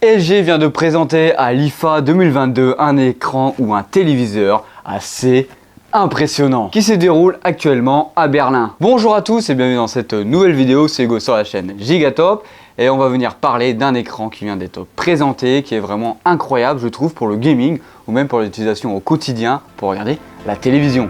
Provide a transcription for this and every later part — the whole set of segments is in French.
LG vient de présenter à l'IFA 2022 un écran ou un téléviseur assez impressionnant qui se déroule actuellement à Berlin. Bonjour à tous et bienvenue dans cette nouvelle vidéo, c'est Hugo sur la chaîne Gigatop et on va venir parler d'un écran qui vient d'être présenté, qui est vraiment incroyable je trouve pour le gaming ou même pour l'utilisation au quotidien pour regarder la télévision.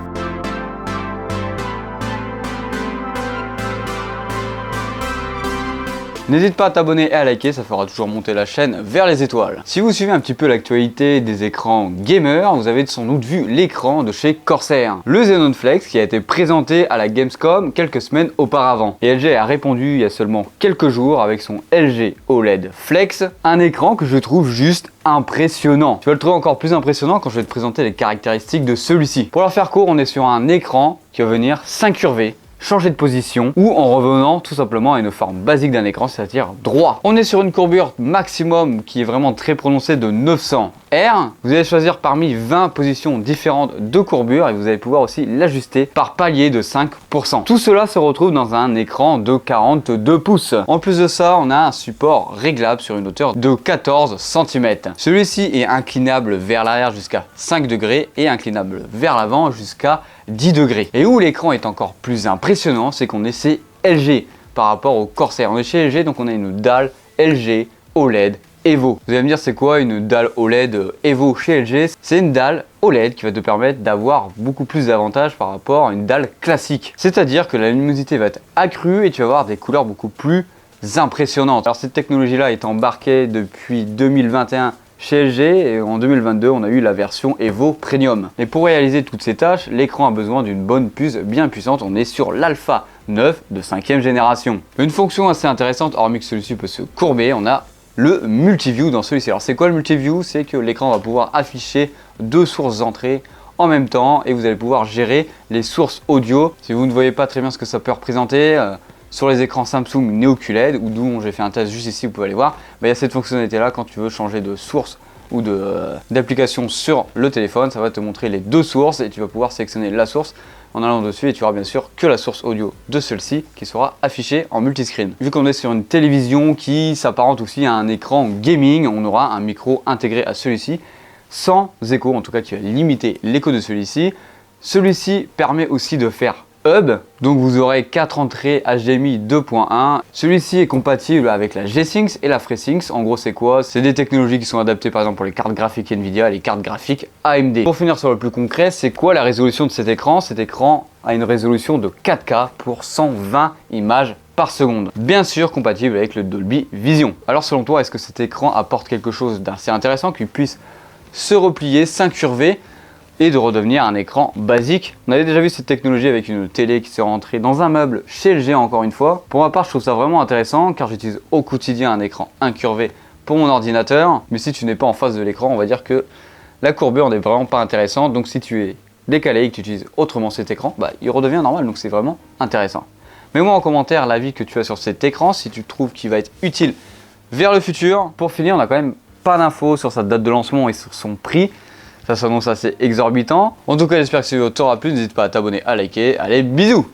N'hésite pas à t'abonner et à liker, ça fera toujours monter la chaîne vers les étoiles. Si vous suivez un petit peu l'actualité des écrans gamers, vous avez sans doute vu l'écran de chez Corsair, le Xenon Flex qui a été présenté à la Gamescom quelques semaines auparavant. Et LG a répondu il y a seulement quelques jours avec son LG OLED Flex, un écran que je trouve juste impressionnant. Tu vas le trouver encore plus impressionnant quand je vais te présenter les caractéristiques de celui-ci. Pour leur faire court, on est sur un écran qui va venir s'incurver, changer de position ou en revenant tout simplement à une forme basique d'un écran, c'est-à-dire droit. On est sur une courbure maximum qui est vraiment très prononcée de 900 R. Vous allez choisir parmi 20 positions différentes de courbure et vous allez pouvoir aussi l'ajuster par palier de 5%. Tout cela se retrouve dans un écran de 42 pouces. En plus de ça, on a un support réglable sur une hauteur de 14 cm. Celui-ci est inclinable vers l'arrière jusqu'à 5 degrés et inclinable vers l'avant jusqu'à 10 degrés. Et où l'écran est encore plus impressionnant, c'est qu'on est chez LG par rapport au Corsair. On est chez LG, donc on a une dalle LG OLED Evo. Vous allez me dire c'est quoi une dalle OLED Evo chez LG? C'est une dalle OLED qui va te permettre d'avoir beaucoup plus d'avantages par rapport à une dalle classique. C'est-à-dire que la luminosité va être accrue et tu vas avoir des couleurs beaucoup plus impressionnantes. Alors cette technologie-là est embarquée depuis 2021 chez LG et en 2022 on a eu la version Evo Premium. Et pour réaliser toutes ces tâches, l'écran a besoin d'une bonne puce bien puissante. On est sur l'Alpha 9 de 5e génération. Une fonction assez intéressante, hormis que celui-ci peut se courber, on a le multiview dans celui-ci. Alors c'est quoi le multiview? C'est que l'écran va pouvoir afficher deux sources d'entrée en même temps et vous allez pouvoir gérer les sources audio. Si vous ne voyez pas très bien ce que ça peut représenter, sur les écrans Samsung Neo QLED, ou d'où j'ai fait un test juste ici, vous pouvez aller voir, il y a cette fonctionnalité là quand tu veux changer de source ou d'application sur le téléphone, ça va te montrer les deux sources et tu vas pouvoir sélectionner la source en allant dessus et tu auras bien sûr que la source audio de celle-ci qui sera affichée en multiscreen. Vu qu'on est sur une télévision qui s'apparente aussi à un écran gaming, on aura un micro intégré à celui-ci sans écho, en tout cas qui va limiter l'écho de celui-ci. Celui-ci permet aussi de faire hub, donc vous aurez 4 entrées HDMI 2.1. Celui-ci est compatible avec la G-Sync et la FreeSync. En gros c'est quoi? C'est des technologies qui sont adaptées par exemple pour les cartes graphiques Nvidia et les cartes graphiques AMD. Pour finir sur le plus concret, c'est quoi la résolution de cet écran? Cet écran a une résolution de 4K pour 120 images par seconde. Bien sûr compatible avec le Dolby Vision. Alors selon toi, est-ce que cet écran apporte quelque chose d'assez intéressant qui puisse se replier, s'incurver et de redevenir un écran basique? On avait déjà vu cette technologie avec une télé qui s'est rentrée dans un meuble chez LG encore une fois. Pour ma part, je trouve ça vraiment intéressant car j'utilise au quotidien un écran incurvé pour mon ordinateur. Mais si tu n'es pas en face de l'écran, on va dire que la courbure n'est vraiment pas intéressante. Donc si tu es décalé et que tu utilises autrement cet écran, il redevient normal. Donc c'est vraiment intéressant. Mets-moi en commentaire l'avis que tu as sur cet écran, si tu trouves qu'il va être utile vers le futur. Pour finir, on n'a quand même pas d'infos sur sa date de lancement et sur son prix. Ça s'annonce assez exorbitant. En tout cas, j'espère que cette vidéo t'aura plu. N'hésite pas à t'abonner, à liker. Allez, bisous!